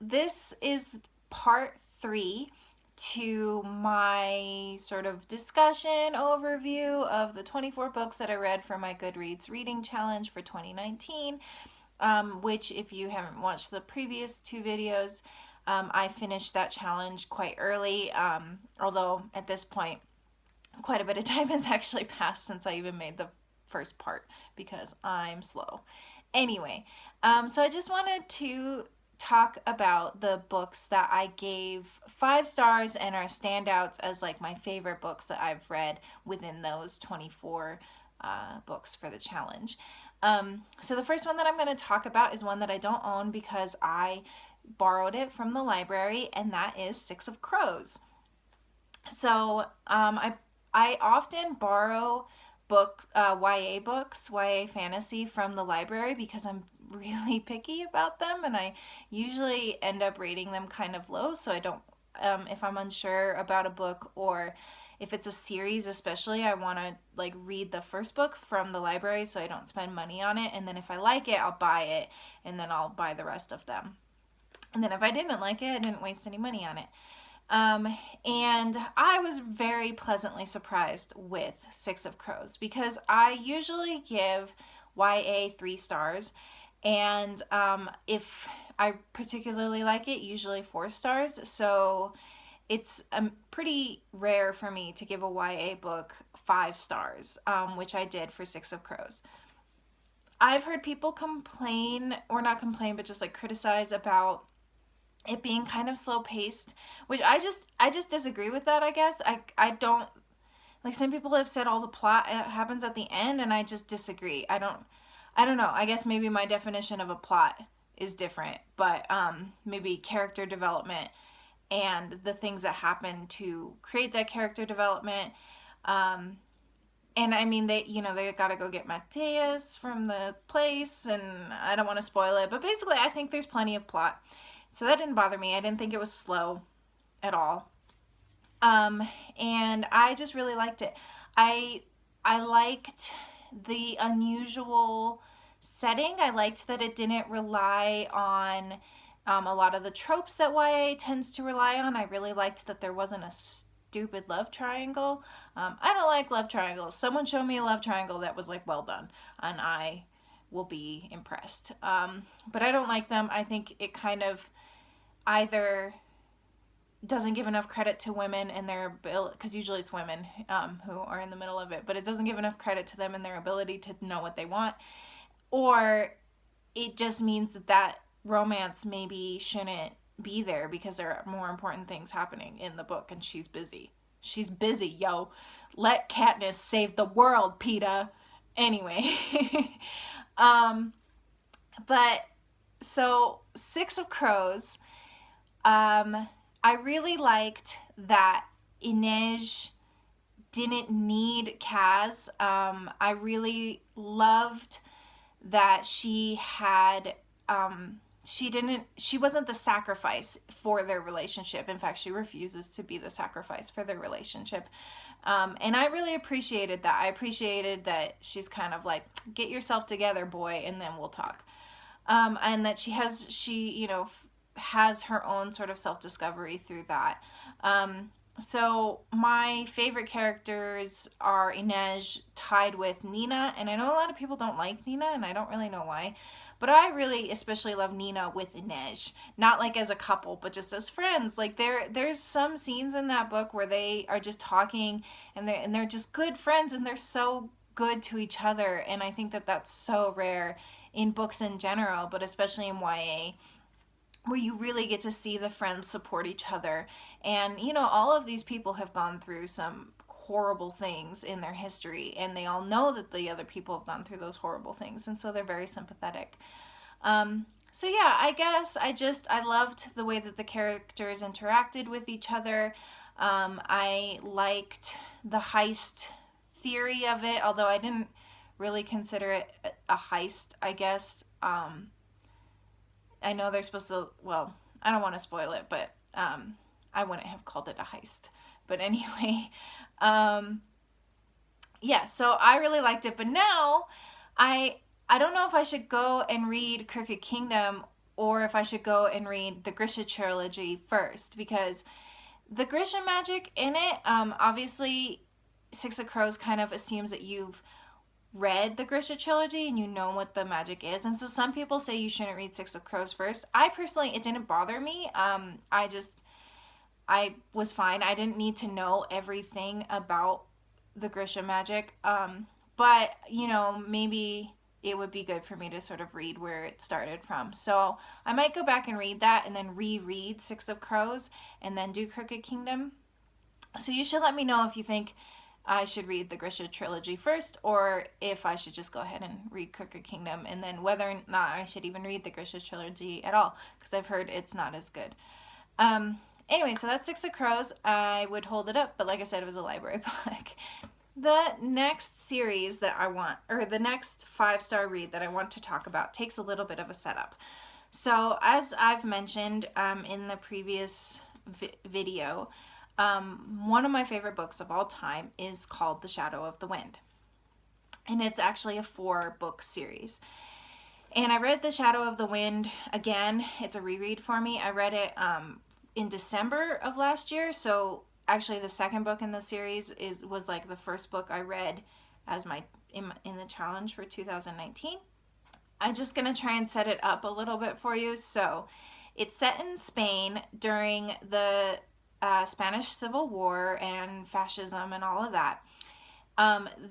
this is part 3 to my sort of discussion overview of the 24 books that I read for my Goodreads reading challenge for 2019, which if you haven't watched the previous 2 videos, I finished that challenge quite early, although at this point quite a bit of time has actually passed since I even made the first part because I'm slow. Anyway, so I just wanted to talk about the books that I gave 5 stars and are standouts as like my favorite books that I've read within those 24 books for the challenge. So the first one that I'm going to talk about is one that I don't own because I borrowed it from the library, and that is Six of Crows. So I often borrow YA books, YA fantasy from the library because I'm really picky about them, and I usually end up rating them kind of low. So I don't, if I'm unsure about a book, or if it's a series especially, I want to like read the first book from the library so I don't spend money on it. And then if I like it, I'll buy it, and then I'll buy the rest of them. And then if I didn't like it, I didn't waste any money on it. And I was very pleasantly surprised with Six of Crows because I usually give YA 3 stars, and if I particularly like it, usually 4 stars. So it's pretty rare for me to give a YA book 5 stars, which I did for Six of Crows. I've heard people complain, or not complain, but just like criticize about it being kind of slow paced, which I just disagree with that. I guess I don't, like, some people have said all the plot happens at the end, and I just disagree. I don't know. I guess maybe my definition of a plot is different, but maybe character development and the things that happen to create that character development. And I mean, they gotta go get Mateus from the place, and I don't want to spoil it, but basically I think there's plenty of plot. So that didn't bother me. I didn't think it was slow at all. And I just really liked it. I liked the unusual setting. I liked that it didn't rely on a lot of the tropes that YA tends to rely on. I really liked that there wasn't a stupid love triangle. I don't like love triangles. Someone showed me a love triangle that was like well done, and I will be impressed. But I don't like them. I think it kind of either doesn't give enough credit to women and their ability, because usually it's women who are in the middle of it, but it doesn't give enough credit to them and their ability to know what they want, or it just means that romance maybe shouldn't be there because there are more important things happening in the book, and she's busy. She's busy, yo. Let Katniss save the world, PETA. Anyway. But so Six of Crows, I really liked that Inej didn't need Kaz. I really loved that she had, she wasn't the sacrifice for their relationship. In fact, she refuses to be the sacrifice for their relationship. And I really appreciated that. I appreciated that she's kind of like, get yourself together, boy, and then we'll talk. And that she has her own sort of self-discovery through that. So my favorite characters are Inej tied with Nina, and I know a lot of people don't like Nina, and I don't really know why, but I really especially love Nina with Inej, not like as a couple, but just as friends. Like there's some scenes in that book where they are just talking, and they're just good friends, and they're so good to each other, and I think that that's so rare in books in general, but especially in YA, where you really get to see the friends support each other. And all of these people have gone through some horrible things in their history, and they all know that the other people have gone through those horrible things, and so they're very sympathetic. So yeah, I guess I loved the way that the characters interacted with each other. I liked the heist theory of it, although I didn't really consider it a heist, I guess. I know they're supposed to, well, I don't want to spoil it, but I wouldn't have called it a heist. But anyway, yeah, so I really liked it. But now I don't know if I should go and read Crooked Kingdom or if I should go and read the Grisha trilogy first, because the Grisha magic in it, obviously Six of Crows kind of assumes that you've read the Grisha trilogy and you know what the magic is. And so some people say you shouldn't read Six of Crows first. I personally, it didn't bother me. I was fine. I didn't need to know everything about the Grisha magic. But, you know, maybe it would be good for me to sort of read where it started from. So I might go back and read that and then reread Six of Crows and then do Crooked Kingdom. So you should let me know if you think I should read the Grisha trilogy first, or if I should just go ahead and read Crooked Kingdom, and then whether or not I should even read the Grisha trilogy at all, because I've heard it's not as good. Anyway, so that's Six of Crows. I would hold it up, but like I said, it was a library book. The next series that I want, or the next 5-star read that I want to talk about, takes a little bit of a setup. So as I've mentioned in the previous video, one of my favorite books of all time is called The Shadow of the Wind. And it's actually a 4-book series. And I read The Shadow of the Wind again. It's a reread for me. I read it in December of last year. So actually the second book in the series was like the first book I read as in the challenge for 2019. I'm just going to try and set it up a little bit for you. So it's set in Spain during the Spanish Civil War and fascism and all of that.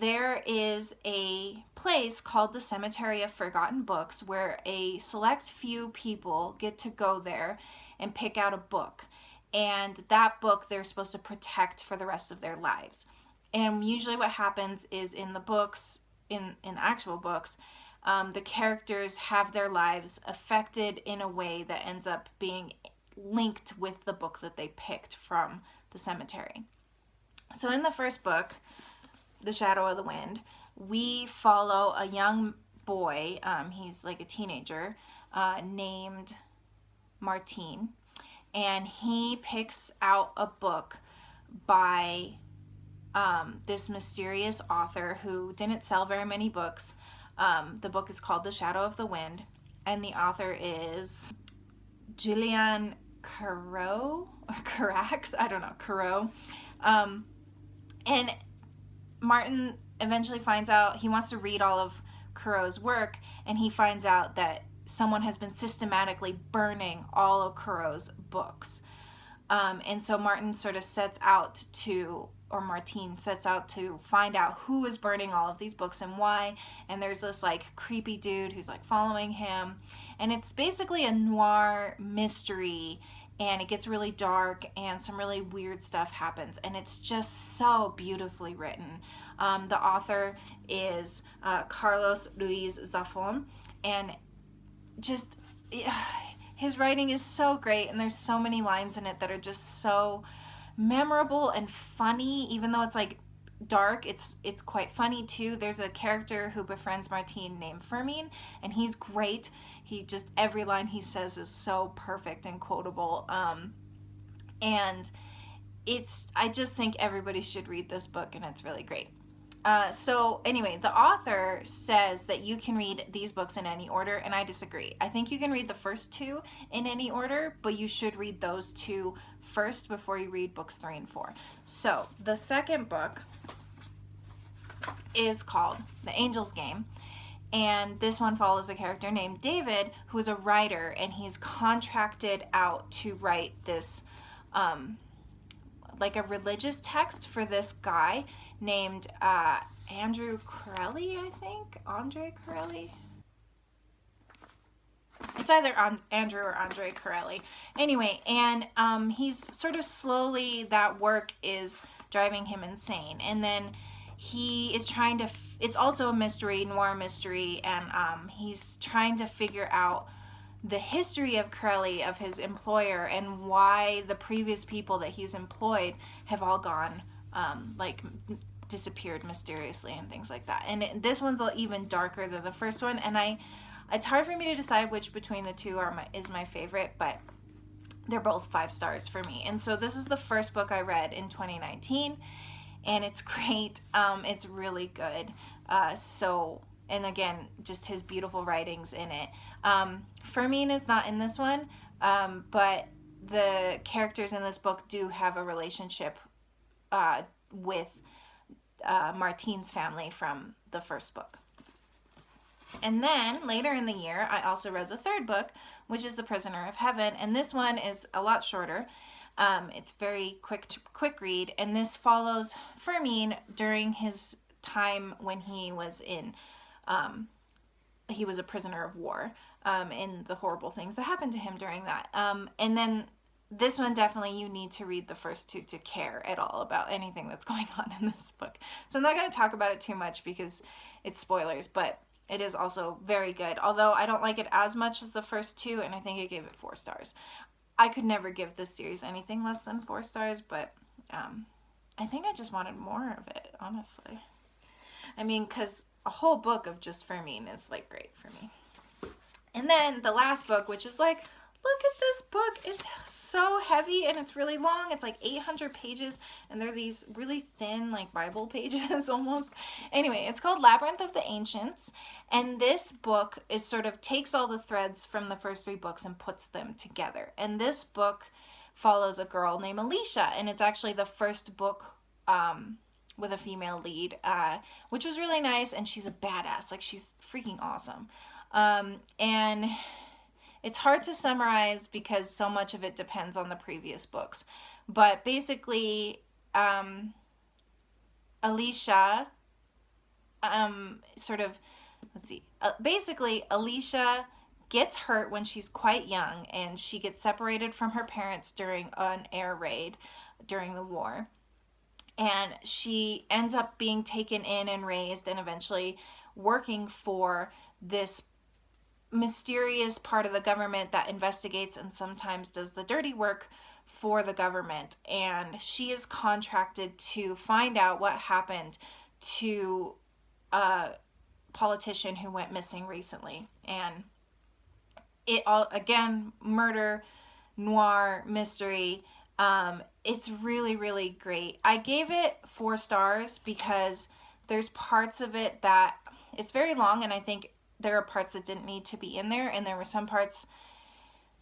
There is a place called the Cemetery of Forgotten Books where a select few people get to go there and pick out a book. And that book they're supposed to protect for the rest of their lives. And usually what happens is in the books, in actual books, the characters have their lives affected in a way that ends up being linked with the book that they picked from the cemetery. So in the first book, The Shadow of the Wind, we follow a young boy, he's like a teenager, named Martin, and he picks out a book by this mysterious author who didn't sell very many books. The book is called The Shadow of the Wind, and the author is Julian Carax, I don't know, Caro. And Martin eventually finds out, he wants to read all of Caro's work, and he finds out that someone has been systematically burning all of Caro's books. And so Martin sets out to find out who is burning all of these books and why. And there's this like creepy dude who's like following him. And it's basically a noir mystery, and it gets really dark and some really weird stuff happens. And it's just so beautifully written. The author is Carlos Ruiz Zafón, and just his writing is so great, and there's so many lines in it that are just so memorable and funny. Even though it's like dark, it's quite funny too. There's a character who befriends Martin named Fermin, and he's great. He just, every line he says is so perfect and quotable. And I just think everybody should read this book, and it's really great. So anyway, the author says that you can read these books in any order, and I disagree. I think you can read the first 2 in any order, but you should read those 2 first before you read books 3 and 4. So the second book is called The Angel's Game, and this one follows a character named David, who is a writer, and he's contracted out to write this like a religious text for this guy named Andrew Corelli, I think. Andre Corelli? It's either Andrew or Andre Corelli. Anyway, and he's sort of slowly, that work is driving him insane. And then he is trying to, it's also a mystery, noir mystery, and he's trying to figure out the history of Corelli, of his employer, and why the previous people that he's employed have all gone, disappeared mysteriously and things like that. And this one's even darker than the first one, and it's hard for me to decide which between the 2 is my favorite, but they're both 5 stars for me. And so this is the first book I read in 2019, and it's great. It's really good. So and again, just his beautiful writings in it. Fermín is not in this one, but the characters in this book do have a relationship with Martine's family from the first book. And then later in the year, I also read the third book, which is The Prisoner of Heaven, and this one is a lot shorter. It's very quick read, and this follows Fermín during his time when he was he was a prisoner of war, and the horrible things that happened to him during that. And then this one, definitely you need to read the first two to care at all about anything that's going on in this book. So I'm not going to talk about it too much because it's spoilers, but it is also very good. Although I don't like it as much as the first two, and I think I gave it 4 stars. I could never give this series anything less than 4 stars, but I think I just wanted more of it, honestly. I mean, because a whole book of just Fermín is like great for me. And then the last book, which is like, look at this book. It's so heavy and it's really long. It's like 800 pages, and they're these really thin, like Bible pages almost. Anyway, it's called Labyrinth of the Ancients, and this book is sort of takes all the threads from the first 3 books and puts them together. And this book follows a girl named Alicia, and it's actually the first book with a female lead, which was really nice, and she's a badass. Like, she's freaking awesome. And it's hard to summarize because so much of it depends on the previous books. But basically, Alicia, basically Alicia gets hurt when she's quite young, and she gets separated from her parents during an air raid during the war. And she ends up being taken in and raised and eventually working for this mysterious part of the government that investigates and sometimes does the dirty work for the government. And she is contracted to find out what happened to a politician who went missing recently. And it all, again, murder, noir, mystery. It's really, really great. I gave it 4 stars because there's parts of it that it's very long, and I think there are parts that didn't need to be in there, and there were some parts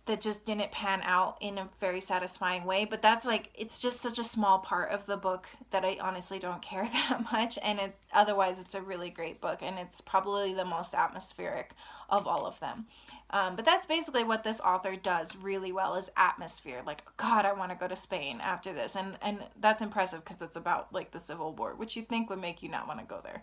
that just didn't pan out in a very satisfying way. But that's like, it's just such a small part of the book that I honestly don't care that much. And otherwise it's a really great book, and it's probably the most atmospheric of all of them. But that's basically what this author does really well, is atmosphere. Like, God, I want to go to Spain after this. And that's impressive because it's about like the Civil War, which you'd think would make you not want to go there.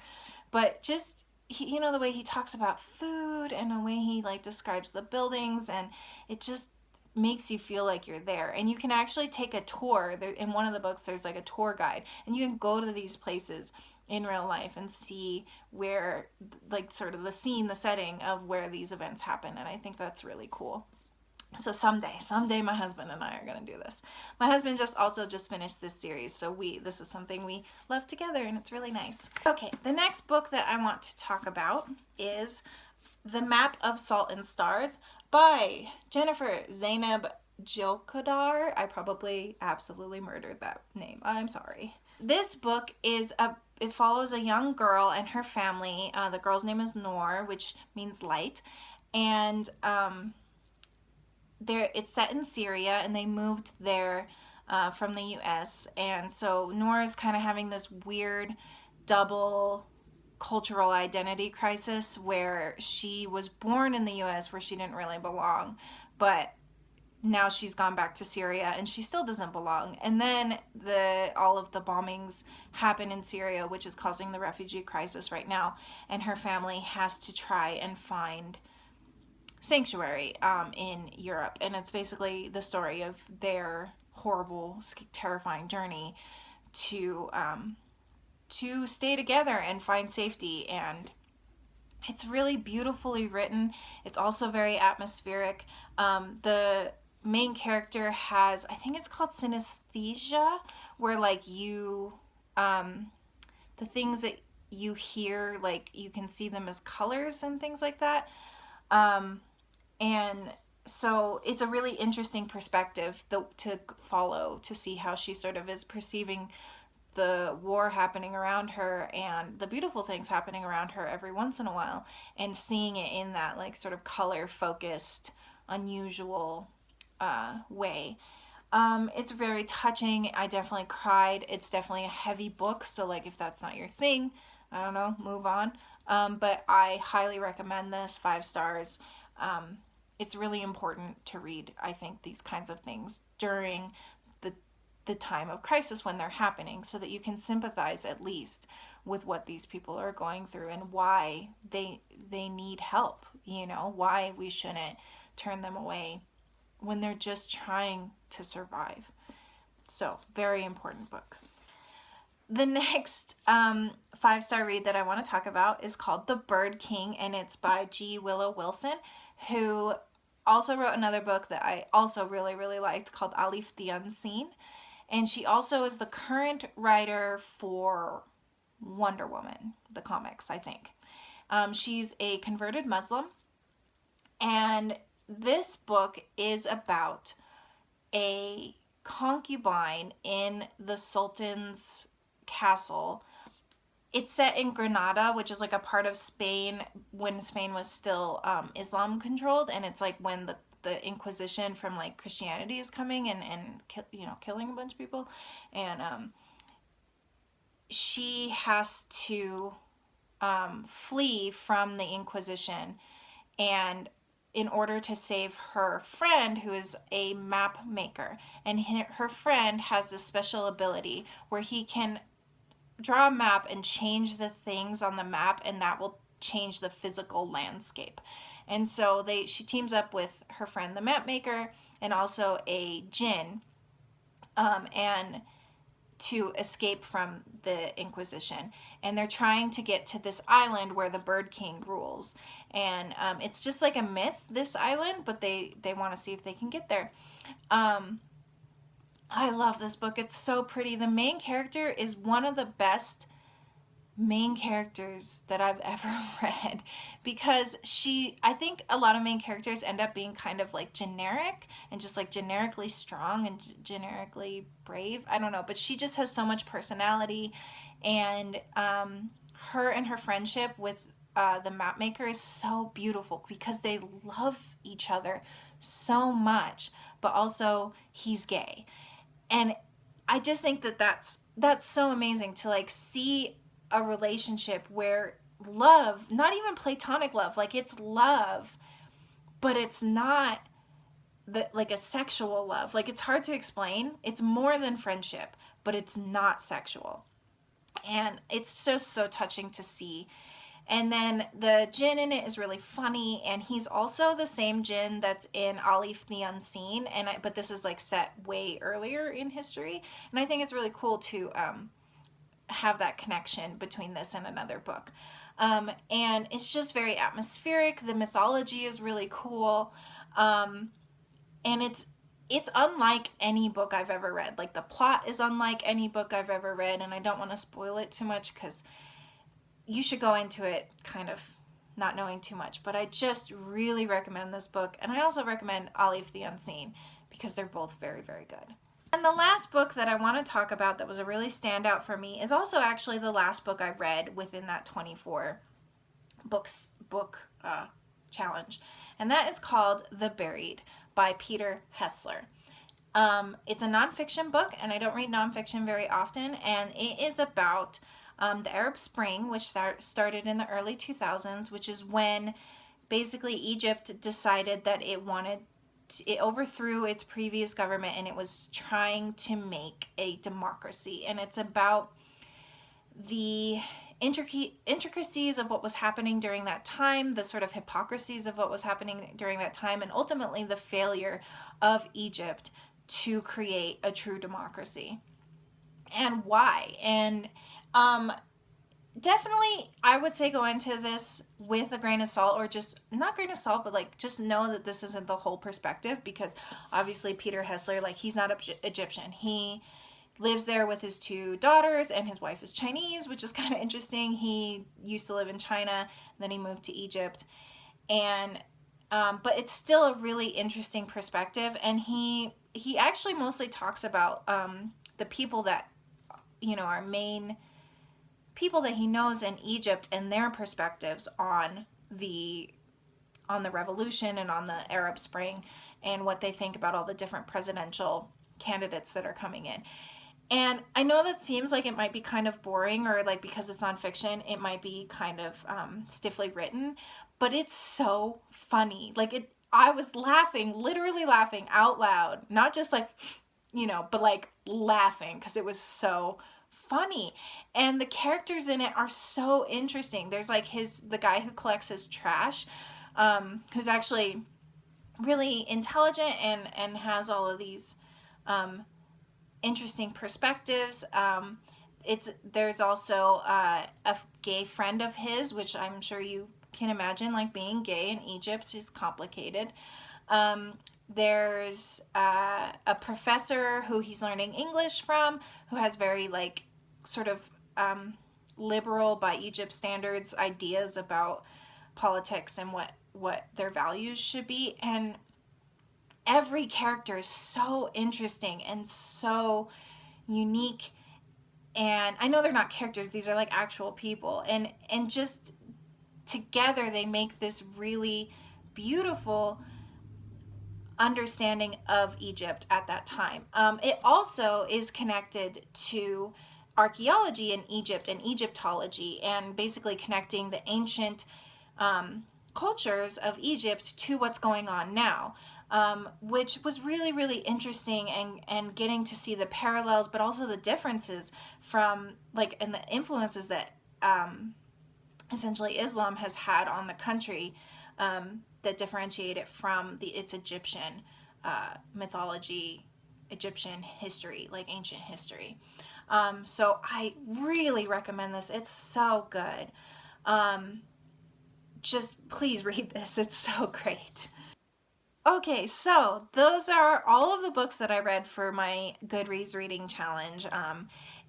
But just, the way he talks about food and the way he like describes the buildings, and it just makes you feel like you're there. And you can actually take a tour. In one of the books, there's like a tour guide, and you can go to these places in real life and see where, like, sort of the scene, the setting of where these events happen. And I think that's really cool. So someday my husband and I are going to do this. My husband just finished this series, so this is something we love together, and it's really nice. Okay, the next book that I want to talk about is The Map of Salt and Stars by Jennifer Zainab Jokadar. I probably absolutely murdered that name. I'm sorry. This book it follows a young girl and her family. The girl's name is Noor, which means light, and it's set in Syria, and they moved there from the US. And so Noor is kind of having this weird double cultural identity crisis, where she was born in the US where she didn't really belong, but now she's gone back to Syria and she still doesn't belong. And then all of the bombings happen in Syria, which is causing the refugee crisis right now, and her family has to try and find sanctuary in Europe. And it's basically the story of their horrible, terrifying journey to stay together and find safety. And it's really beautifully written. It's also very atmospheric. The main character has, I think it's called synesthesia, where like the things that you hear, like you can see them as colors and things like that. And so it's a really interesting perspective to follow, to see how she sort of is perceiving the war happening around her and the beautiful things happening around her every once in a while, and seeing it in that like sort of color focused, unusual way. It's very touching. I definitely cried. It's definitely a heavy book, so like if that's not your thing, I don't know, move on. But I highly recommend this, 5 stars. Um, it's really important to read, I think, these kinds of things during the the time of crisis when they're happening, so that you can sympathize at least with what these people are going through and why they need help, why we shouldn't turn them away when they're just trying to survive. So, very important book. The next 5 star read that I want to talk about is called The Bird King, and it's by G. Willow Wilson, who also wrote another book that I also really, really liked called Alif the Unseen. And she also is the current writer for Wonder Woman, the comics, I think. She's a converted Muslim, and this book is about a concubine in the Sultan's castle. It's set in Granada, which is like a part of Spain when Spain was still Islam controlled, and it's like when the Inquisition from like Christianity is coming and killing a bunch of people, and she has to flee from the Inquisition, and in order to save her friend, who is a map maker, and her friend has this special ability where he can draw a map and change the things on the map, and that will change the physical landscape. And so she teams up with her friend the map maker and also a jinn, and to escape from the Inquisition. And they're trying to get to this island where the Bird King rules. And it's just like a myth, this island, but they want to see if they can get there. I love this book. It's so pretty. The main character is one of the best main characters that I've ever read, because I think a lot of main characters end up being kind of like generic and just like generically strong and generically brave. I don't know, but she just has so much personality, and her and her friendship with the map maker is so beautiful because they love each other so much, but also he's gay. And I just think that that's so amazing to like see a relationship where love, not even platonic love, like it's love, but it's not like a sexual love. Like it's hard to explain. It's more than friendship, but it's not sexual. And it's just so touching to see. And then the jinn in it is really funny, and he's also the same jinn that's in Alif the Unseen, but this is like set way earlier in history, and I think it's really cool to have that connection between this and another book. And it's just very atmospheric. The mythology is really cool, and it's unlike any book I've ever read. Like the plot is unlike any book I've ever read, and I don't want to spoil it too much because you should go into it kind of not knowing too much. But I just really recommend this book, and I also recommend Alif the Unseen because they're both very, very good. And the last book that I want to talk about that was a really standout for me is also actually the last book I read within that 24 book challenge, and that is called The Buried by Peter Hessler. It's a nonfiction book, and I don't read nonfiction very often, and it is about the Arab Spring, which started in the early 2000s, which is when basically Egypt decided that it overthrew its previous government, and it was trying to make a democracy. And it's about the intricacies of what was happening during that time, the sort of hypocrisies of what was happening during that time, and ultimately the failure of Egypt to create a true democracy. And why. And definitely I would say go into this with a grain of salt, or just not grain of salt, but like just know that this isn't the whole perspective, because obviously Peter Hessler, like he's not Egyptian. He lives there with his 2 daughters, and his wife is Chinese, which is kind of interesting. He used to live in China, then he moved to Egypt, and but it's still a really interesting perspective. And he actually mostly talks about the people that our main people that he knows in Egypt and their perspectives on the revolution and on the Arab Spring and what they think about all the different presidential candidates that are coming in. And I know that seems like it might be kind of boring, or like because it's nonfiction, it might be kind of stiffly written, but it's so funny. I was laughing, literally laughing out loud, not just like, but like laughing because it was so funny. And the characters in it are so interesting. There's like the guy who collects his trash, who's actually really intelligent and has all of these interesting perspectives. There's also a gay friend of his, which I'm sure you can imagine, like being gay in Egypt is complicated. There's a professor who he's learning English from, who has very like sort of liberal by Egypt standards ideas about politics and what their values should be. And every character is so interesting and so unique. And I know they're not characters, these are like actual people, and just together they make this really beautiful understanding of Egypt at that time. It also is connected to archaeology in Egypt and Egyptology, and basically connecting the ancient cultures of Egypt to what's going on now, which was really, really interesting, and getting to see the parallels, but also the differences from and the influences that essentially Islam has had on the country, that differentiate it from its Egyptian mythology, Egyptian history, like ancient history. So I really recommend this. It's so good. Just please read this. It's so great. Okay, so those are all of the books that I read for my Goodreads reading challenge.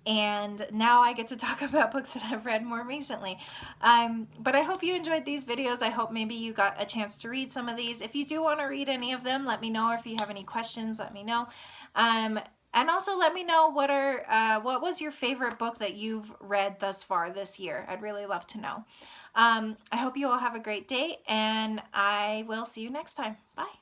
And now I get to talk about books that I've read more recently. But I hope you enjoyed these videos. I hope maybe you got a chance to read some of these. If you do want to read any of them, let me know. Or if you have any questions, let me know. And also let me know what was your favorite book that you've read thus far this year. I'd really love to know. I hope you all have a great day, and I will see you next time. Bye.